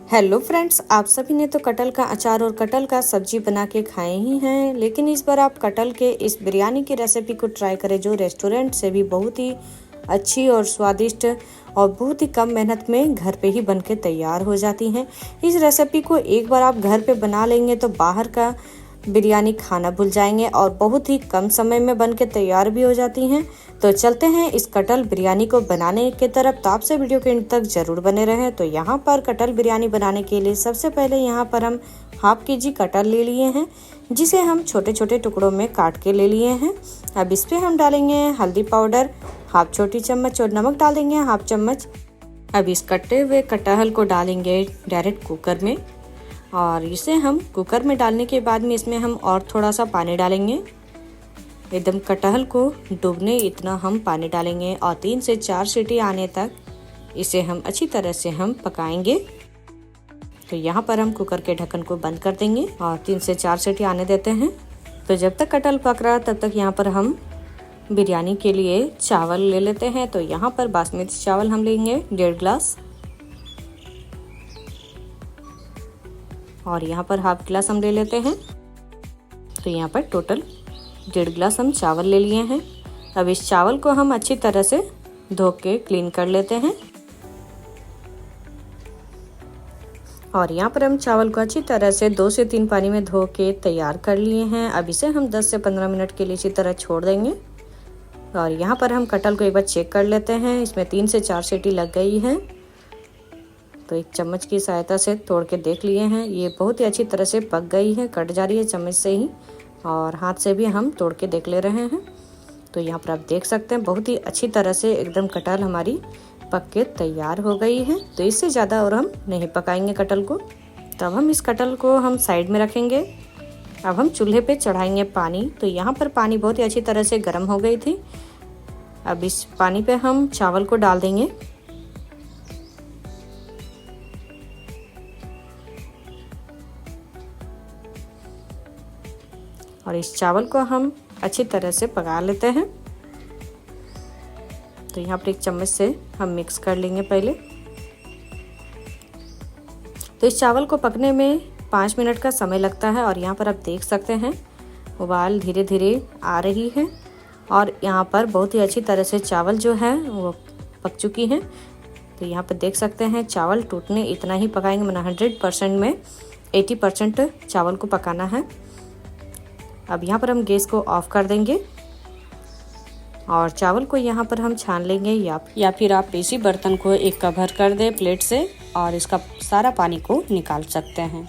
Hello friends, आप सभी ने तो कटहल का अचार और कटहल का सब्जी बना के खाए ही हैं, लेकिन इस बार आप कटहल के इस बिरयानी की रेसिपी को ट्राई करें जो रेस्टोरेंट से भी बहुत ही अच्छी और स्वादिष्ट और बहुत ही कम मेहनत में घर पे ही बन के तैयार हो जाती हैं। इस रेसिपी को एक बार आप घर पे बना लेंगे तो बाहर का बिरयानी खाना भूल जाएंगे और बहुत ही कम समय में बन के तैयार भी हो जाती हैं। तो चलते हैं इस कटहल बिरयानी को बनाने की तरफ। तो आपसे वीडियो के अंत तक जरूर बने रहें। तो यहाँ पर कटहल बिरयानी बनाने के लिए सबसे पहले यहाँ पर हम हाफ केजी कटहल ले लिए हैं, जिसे हम छोटे छोटे टुकड़ों में काट के ले लिए हैं। अब इस पर हम डालेंगे हल्दी पाउडर हाफ छोटी चम्मच और नमक डाल देंगे हाफ चम्मच। अब इस कटे हुए कटहल को डालेंगे डायरेक्ट कुकर में, और इसे हम कुकर में डालने के बाद में इसमें हम और थोड़ा सा पानी डालेंगे। एकदम कटहल को डूबने इतना हम पानी डालेंगे और 3 से 4 सीटी आने तक इसे हम अच्छी तरह से हम पकाएंगे। तो यहाँ पर हम कुकर के ढक्कन को बंद कर देंगे और 3 से 4 सीटी आने देते हैं। तो जब तक कटहल पक रहा तब तक यहाँ पर हम बिरयानी के लिए चावल ले लेते हैं। तो यहाँ पर बासमती चावल हम लेंगे 1.5 गिलास, और यहाँ पर हाफ गिलास हम ले लेते हैं। तो यहाँ पर टोटल 1.5 गिलास हम चावल ले लिए हैं। अब इस चावल को हम अच्छी तरह से धो के क्लीन कर लेते हैं, और यहाँ पर हम चावल को अच्छी तरह से 2 से 3 पानी में धो के तैयार कर लिए हैं। अब इसे हम 10 से 15 मिनट के लिए इसी तरह छोड़ देंगे। और यहाँ पर हम कटहल को एक बार चेक कर लेते हैं। इसमें 3 से 4 सीटी लग गई है। तो एक चम्मच की सहायता से तोड़ के देख लिए हैं, ये बहुत ही अच्छी तरह से पक गई है, कट जा रही है चम्मच से ही, और हाथ से भी हम तोड़ के देख ले रहे हैं। तो यहाँ पर आप देख सकते हैं बहुत ही अच्छी तरह से एकदम कटहल हमारी पक के तैयार हो गई है। तो इससे ज़्यादा और हम नहीं पकाएंगे कटहल को। तब हम इस कटहल को हम साइड में रखेंगे। अब हम चूल्हे पे चढ़ाएंगे पानी। तो यहाँ पर पानी बहुत ही अच्छी तरह से गर्म हो गई थी। अब इस पानी पे हम चावल को डाल देंगे, और इस चावल को हम अच्छी तरह से पका लेते हैं। तो यहाँ पर एक चम्मच से हम मिक्स कर लेंगे पहले। तो इस चावल को पकने में 5 मिनट का समय लगता है, और यहाँ पर आप देख सकते हैं उबाल धीरे धीरे आ रही है, और यहाँ पर बहुत ही अच्छी तरह से चावल जो है वो पक चुकी हैं। तो यहाँ पर देख सकते हैं चावल टूटने इतना ही पकाएंगे, मतलब 100% में 80% चावल को पकाना है। अब यहाँ पर हम गैस को ऑफ कर देंगे, और चावल को यहाँ पर हम छान लेंगे, या फिर आप इसी बर्तन को एक कवर कर दें प्लेट से और इसका सारा पानी को निकाल सकते हैं।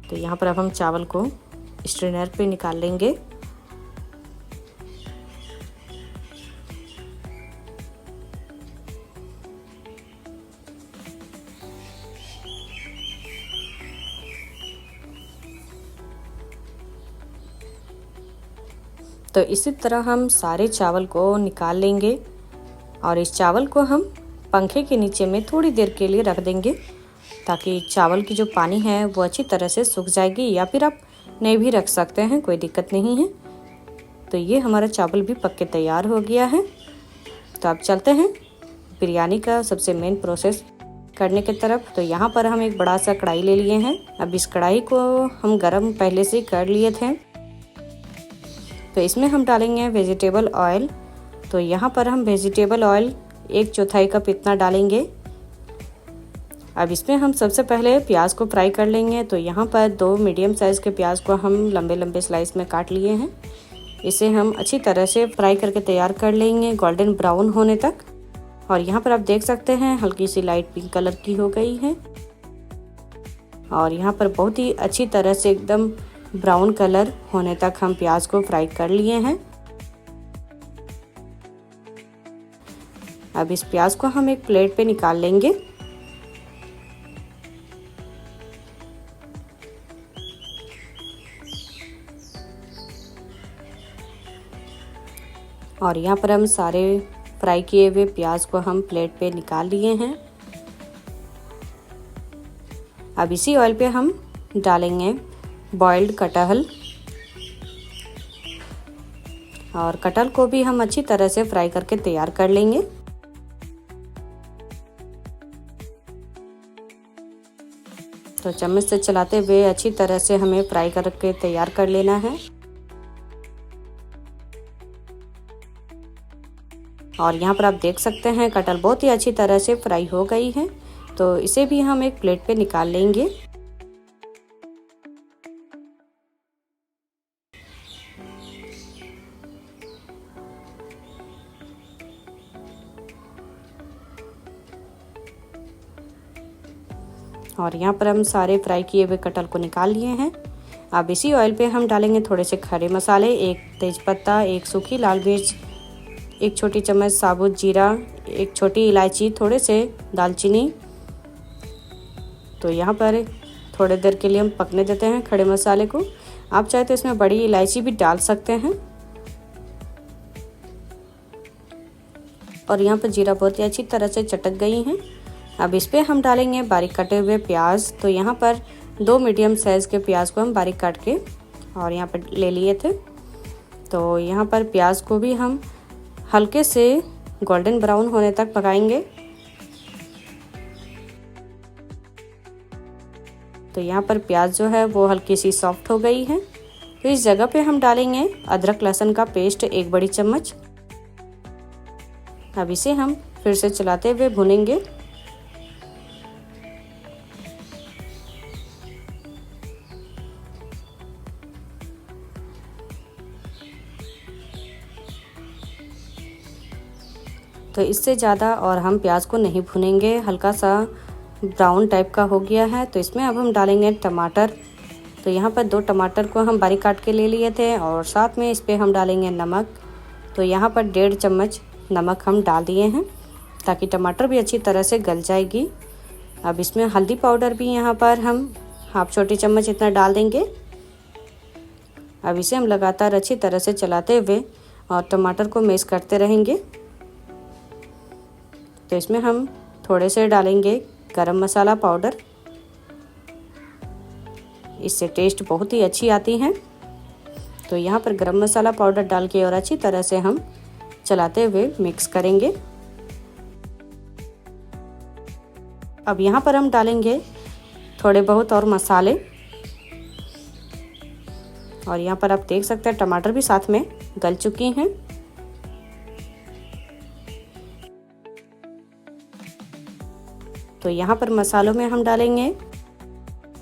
तो यहाँ पर अब हम चावल को स्ट्रेनर पे निकाल लेंगे। तो इसी तरह हम सारे चावल को निकाल लेंगे, और इस चावल को हम पंखे के नीचे में थोड़ी देर के लिए रख देंगे, ताकि चावल की जो पानी है वो अच्छी तरह से सूख जाएगी, या फिर आप नहीं भी रख सकते हैं, कोई दिक्कत नहीं है। तो ये हमारा चावल भी पक के तैयार हो गया है। तो अब चलते हैं बिरयानी का सबसे मेन प्रोसेस करने की तरफ। तो यहाँ पर हम एक बड़ा सा कढ़ाई ले लिए हैं। अब इस कढ़ाई को हम गरम पहले से कर लिए थे। तो इसमें हम डालेंगे वेजिटेबल ऑयल। तो यहाँ पर हम वेजिटेबल ऑयल 1/4 कप इतना डालेंगे। अब इसमें हम सबसे पहले प्याज को फ्राई कर लेंगे। तो यहाँ पर 2 मीडियम साइज़ के प्याज को हम लंबे लंबे स्लाइस में काट लिए हैं। इसे हम अच्छी तरह से फ्राई करके तैयार कर लेंगे गोल्डन ब्राउन होने तक। और यहाँ पर आप देख सकते हैं हल्की सी लाइट पिंक कलर की हो गई है, और यहाँ पर बहुत ही अच्छी तरह से एकदम ब्राउन कलर होने तक हम प्याज को फ्राई कर लिए हैं। अब इस प्याज को हम एक प्लेट पे निकाल लेंगे। और यहाँ पर हम सारे फ्राई किए हुए प्याज को हम प्लेट पे निकाल लिए हैं। अब इसी ऑयल पे हम डालेंगे बॉइल्ड कटहल, और कटहल को भी हम अच्छी तरह से फ्राई करके तैयार कर लेंगे। तो चम्मच से चलाते हुए अच्छी तरह से हमें फ्राई करके तैयार कर लेना है। और यहाँ पर आप देख सकते हैं कटहल बहुत ही अच्छी तरह से फ्राई हो गई है। तो इसे भी हम एक प्लेट पे निकाल लेंगे। और यहाँ पर हम सारे फ्राई किए हुए कटहल को निकाल लिए हैं। अब इसी ऑयल पे हम डालेंगे थोड़े से खड़े मसाले, एक तेज़पत्ता, एक सूखी लाल मिर्च, एक छोटी चम्मच साबुत जीरा, एक छोटी इलायची, थोड़े से दालचीनी। तो यहाँ पर थोड़ी देर के लिए हम पकने देते हैं खड़े मसाले को। आप चाहे तो इसमें बड़ी इलायची भी डाल सकते हैं। और यहाँ पर जीरा बहुत ही अच्छी तरह से चटक गई हैं। अब इस पे हम डालेंगे बारीक कटे हुए प्याज। तो यहाँ पर 2 मीडियम साइज़ के प्याज को हम बारीक काट के और यहाँ पर ले लिए थे। तो यहाँ पर प्याज को भी हम हल्के से गोल्डन ब्राउन होने तक पकाएंगे। तो यहाँ पर प्याज जो है वो हल्की सी सॉफ्ट हो गई है। तो इस जगह पे हम डालेंगे अदरक लहसुन का पेस्ट 1 बड़ी चम्मच। अब इसे हम फिर से चलाते हुए भूनेंगे। तो इससे ज़्यादा और हम प्याज को नहीं भूनेंगे, हल्का सा ब्राउन टाइप का हो गया है। तो इसमें अब हम डालेंगे टमाटर। तो यहाँ पर 2 टमाटर को हम बारीक काट के ले लिए थे और साथ में इस पर हम डालेंगे नमक। तो यहाँ पर 1.5 चम्मच नमक हम डाल दिए हैं ताकि टमाटर भी अच्छी तरह से गल जाएगी। अब इसमें हल्दी पाउडर भी यहाँ पर हम हाफ छोटी चम्मच इतना डाल देंगे। अब इसे हम लगातार अच्छी तरह से चलाते हुए और टमाटर को मैश करते रहेंगे। तो इसमें हम थोड़े से डालेंगे गरम मसाला पाउडर, इससे टेस्ट बहुत ही अच्छी आती है। तो यहाँ पर गरम मसाला पाउडर डाल के और अच्छी तरह से हम चलाते हुए मिक्स करेंगे। अब यहाँ पर हम डालेंगे थोड़े बहुत और मसाले। और यहाँ पर आप देख सकते हैं टमाटर भी साथ में गल चुकी हैं। तो यहाँ पर मसालों में हम डालेंगे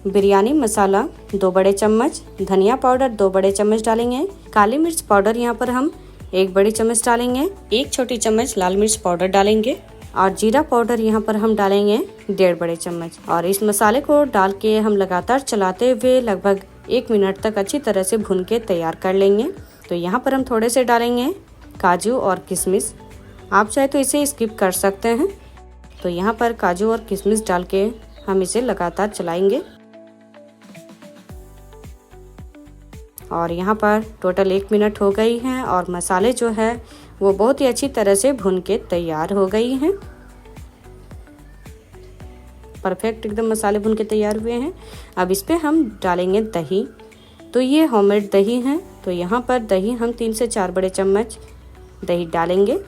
बिरयानी मसाला 2 बड़े चम्मच, धनिया पाउडर 2 बड़े चम्मच डालेंगे, काली मिर्च पाउडर यहाँ पर हम 1 बड़ी चम्मच डालेंगे, 1 छोटी चम्मच लाल मिर्च पाउडर डालेंगे और जीरा पाउडर यहाँ पर हम डालेंगे 1.5 बड़े चम्मच। और इस मसाले को डाल के हम लगातार चलाते हुए लगभग 1 मिनट तक अच्छी तरह से भून के तैयार कर लेंगे। तो यहाँ पर हम थोड़े से डालेंगे काजू और किशमिश, आप चाहे तो इसे स्किप कर सकते हैं। तो यहाँ पर काजू और किशमिश डाल के हम इसे लगातार चलाएंगे। और यहाँ पर टोटल 1 मिनट हो गई है और मसाले जो है वो बहुत ही अच्छी तरह से भून के तैयार हो गई हैं। परफेक्ट एकदम मसाले भून के तैयार हुए हैं। अब इस पे हम डालेंगे दही। तो ये होममेड दही है। तो यहाँ पर दही हम 3 से 4 बड़े चम्मच दही डालेंगे।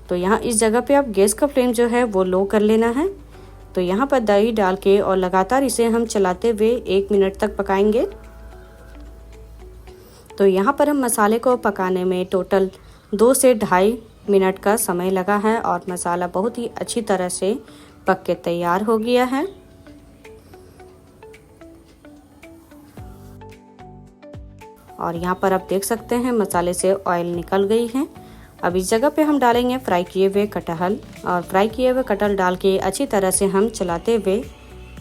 तो यहाँ इस जगह पे आप गैस का फ्लेम जो है वो लो कर लेना है। तो यहाँ पर दही डाल के और लगातार इसे हम चलाते हुए 1 मिनट तक पकाएंगे। तो यहाँ पर हम मसाले को पकाने में टोटल 2 से 2.5 मिनट का समय लगा है और मसाला बहुत ही अच्छी तरह से पक के तैयार हो गया है। और यहाँ पर आप देख सकते हैं मसाले से ऑयल निकल गई है। अब इस जगह पे हम डालेंगे फ्राई किए हुए कटहल और फ्राई किए हुए कटहल डाल के अच्छी तरह से हम चलाते हुए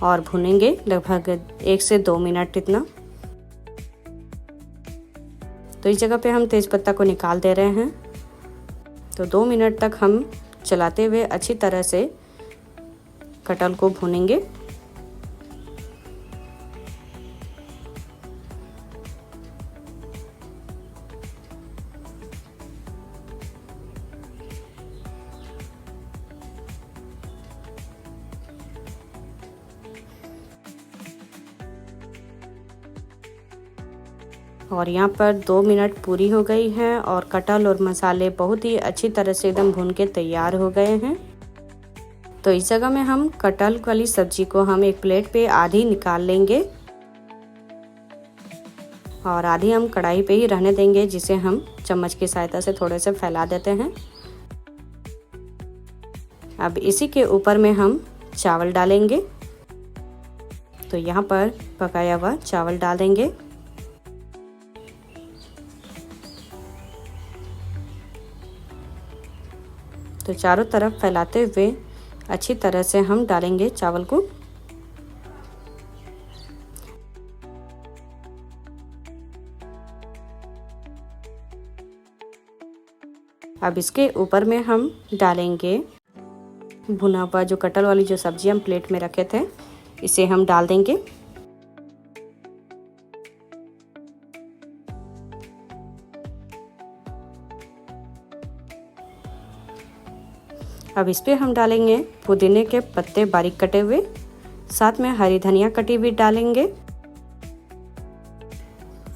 और भुनेंगे लगभग 1 से 2 मिनट इतना। तो इस जगह पे हम तेज़पत्ता को निकाल दे रहे हैं। तो 2 मिनट तक हम चलाते हुए अच्छी तरह से कटहल को भुनेंगे। और यहाँ पर 2 मिनट पूरी हो गई है और कटहल और मसाले बहुत ही अच्छी तरह से एकदम भून के तैयार हो गए हैं। तो इस जगह में हम कटहल वाली सब्जी को हम एक प्लेट पे आधी निकाल लेंगे और आधी हम कढ़ाई पे ही रहने देंगे, जिसे हम चम्मच की सहायता से थोड़े से फैला देते हैं। अब इसी के ऊपर में हम चावल डालेंगे। तो यहाँ पर पकाया हुआ चावल डाल देंगे। तो चारों तरफ फैलाते हुए अच्छी तरह से हम डालेंगे चावल को। अब इसके ऊपर में हम डालेंगे भुना हुआ जो कटहल वाली जो सब्जी हम प्लेट में रखे थे, इसे हम डाल देंगे। अब इस पे हम डालेंगे पुदीने के पत्ते बारीक कटे हुए, साथ में हरी धनिया कटी हुई डालेंगे।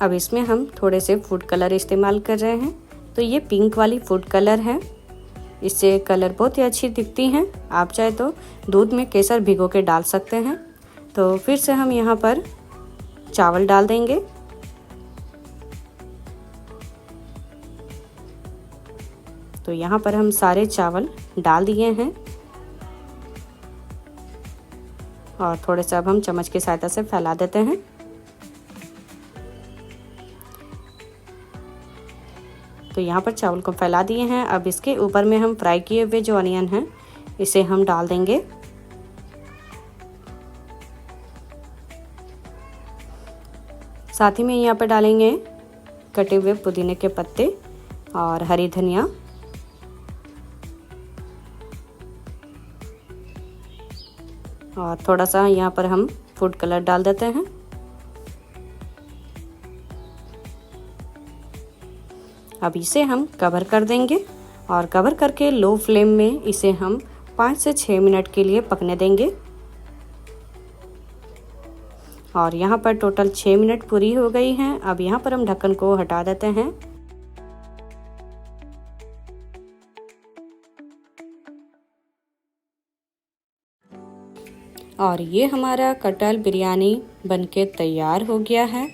अब इसमें हम थोड़े से फूड कलर इस्तेमाल कर रहे हैं। तो ये पिंक वाली फूड कलर है, इससे कलर बहुत ही अच्छी दिखती हैं। आप चाहे तो दूध में केसर भिगो के डाल सकते हैं। तो फिर से हम यहाँ पर चावल डाल देंगे। तो यहाँ पर हम सारे चावल डाल दिए हैं और थोड़े से अब हम चम्मच की सहायता से फैला देते हैं। तो यहाँ पर चावल को फैला दिए हैं। अब इसके ऊपर में हम फ्राई किए हुए जो अनियन हैं, इसे हम डाल देंगे। साथ ही में यहाँ पर डालेंगे कटे हुए पुदीने के पत्ते और हरी धनिया। और थोड़ा सा यहाँ पर हम फूड कलर डाल देते हैं। अब इसे हम कवर कर देंगे और कवर करके लो फ्लेम में इसे हम 5 से 6 मिनट के लिए पकने देंगे। और यहाँ पर टोटल 6 मिनट पूरी हो गई हैं। अब यहाँ पर हम ढक्कन को हटा देते हैं। और ये हमारा कटहल बिरयानी बनके तैयार हो गया है,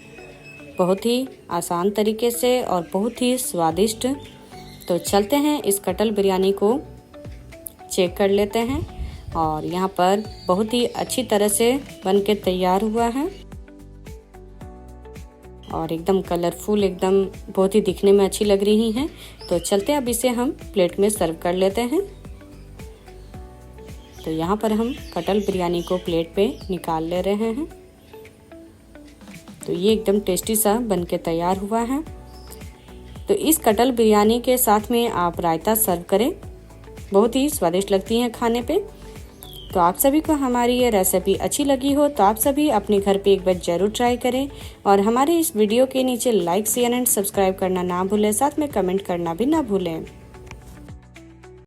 बहुत ही आसान तरीके से और बहुत ही स्वादिष्ट। तो चलते हैं इस कटहल बिरयानी को चेक कर लेते हैं। और यहाँ पर बहुत ही अच्छी तरह से बनके तैयार हुआ है और एकदम कलरफुल, एकदम बहुत ही दिखने में अच्छी लग रही हैं। तो चलते हैं अब इसे हम प्लेट में सर्व कर लेते हैं। तो यहाँ पर हम कटहल बिरयानी को प्लेट पे निकाल ले रहे हैं। तो ये एकदम टेस्टी सा बनके तैयार हुआ है। तो इस कटहल बिरयानी के साथ में आप रायता सर्व करें, बहुत ही स्वादिष्ट लगती हैं खाने पे। तो आप सभी को हमारी ये रेसिपी अच्छी लगी हो तो आप सभी अपने घर पे एक बार जरूर ट्राई करें और हमारे इस वीडियो के नीचे लाइक, शेयर एंड सब्सक्राइब करना ना भूलें, साथ में कमेंट करना भी ना भूलें।